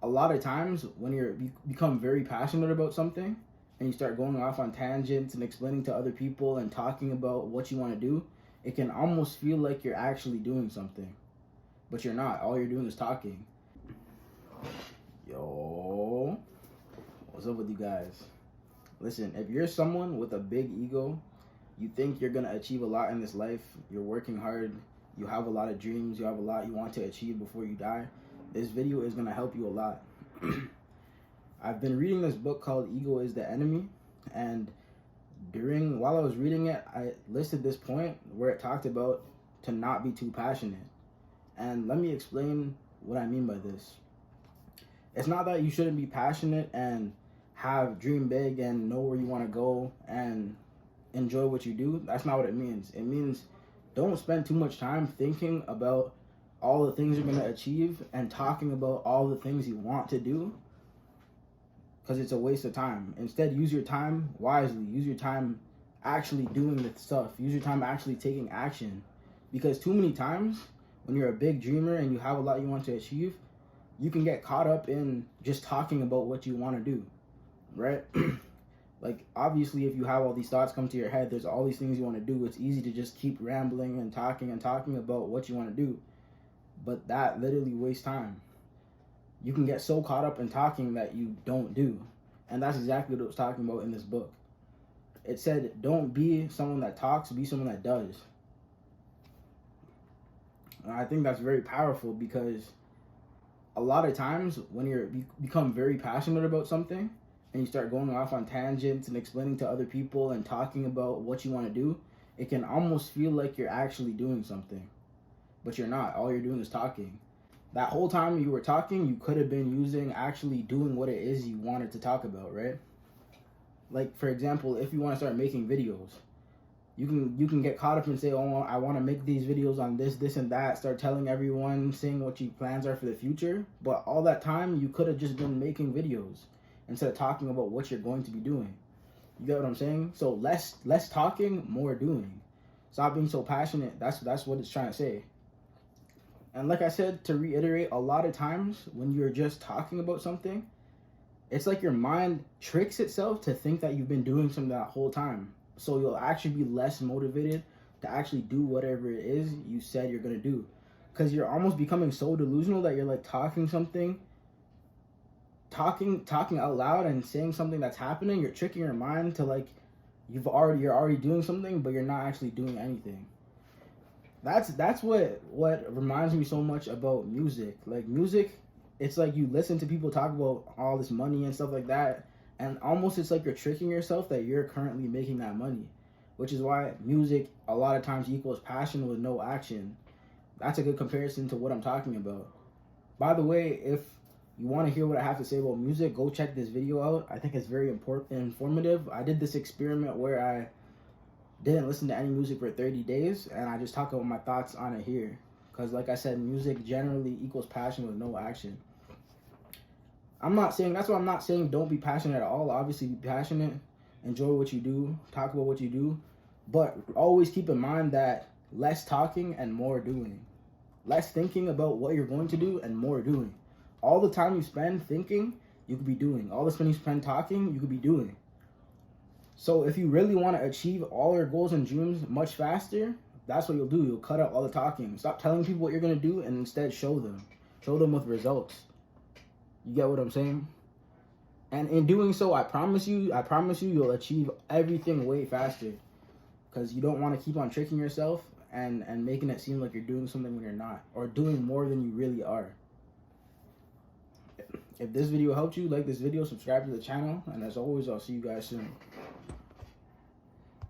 lot of times when you become very passionate about something and you start going off on tangents and explaining to other people and talking about what you want to do, it can almost feel like you're actually doing something, but you're not. All you're doing is talking. Yo, what's up with you guys? Listen, if you're someone with a big ego, you think you're gonna achieve a lot in this life, you're working hard, you have a lot of dreams, you have a lot you want to achieve before you die, this video is gonna help you a lot. I've been reading this book called Ego is the Enemy, and while I was reading it, I listed this point where it talked about to not be too passionate. And let me explain what I mean by this. It's not that you shouldn't be passionate and dream big and know where you want to go and enjoy what you do. That's not what it means. It means don't spend too much time thinking about all the things you're going to achieve and talking about all the things you want to do, because it's a waste of time. Instead, use your time wisely. Use your time actually doing the stuff. Use your time actually taking action, because too many times when you're a big dreamer and you have a lot you want to achieve, you can get caught up in just talking about what you want to do, right? Like, obviously, if you have all these thoughts come to your head, there's all these things you want to do, it's easy to just keep rambling and talking about what you want to do. But that literally wastes time. You can get so caught up in talking that you don't do. And that's exactly what it was talking about in this book. It said, don't be someone that talks, be someone that does. And I think that's very powerful, because a lot of times when you become very passionate about something and you start going off on tangents and explaining to other people and talking about what you want to do, it can almost feel like you're actually doing something, but you're not. All you're doing is talking. That whole time you were talking, you could have been actually doing what it is you wanted to talk about, right? Like, for example, if you want to start making videos, you can get caught up and say, oh, I want to make these videos on this and that, start telling everyone, saying what your plans are for the future. But all that time, you could have just been making videos instead of talking about what you're going to be doing. You get what I'm saying? So less talking, more doing. Stop being so passionate. That's what it's trying to say. And like I said, to reiterate, a lot of times when you're just talking about something, it's like your mind tricks itself to think that you've been doing something that whole time. So you'll actually be less motivated to actually do whatever it is you said you're going to do. Because you're almost becoming so delusional that you're like talking out loud and saying something that's happening. You're tricking your mind to like you're already doing something, but you're not actually doing anything. That's what reminds me so much about music. Like, music, it's like you listen to people talk about all this money and stuff like that, and almost it's like you're tricking yourself that you're currently making that money, which is why music a lot of times equals passion with no action. That's a good comparison to what I'm talking about. By the way, if you want to hear what I have to say about music, go check this video out. I think it's very important and informative. I did this experiment where I didn't listen to any music for 30 days, and I just talk about my thoughts on it here. Because like I said, music generally equals passion with no action. That's why I'm not saying don't be passionate at all. Obviously, be passionate, enjoy what you do, talk about what you do, but always keep in mind that less talking and more doing. Less thinking about what you're going to do and more doing. All the time you spend thinking, you could be doing. All the time you spend talking, you could be doing. So if you really want to achieve all your goals and dreams much faster, that's what you'll do. You'll cut out all the talking. Stop telling people what you're going to do and instead show them. Show them with results. You get what I'm saying? And in doing so, I promise you, you'll achieve everything way faster. Because you don't want to keep on tricking yourself and making it seem like you're doing something when you're not. Or doing more than you really are. If this video helped you, like this video, subscribe to the channel. And as always, I'll see you guys soon.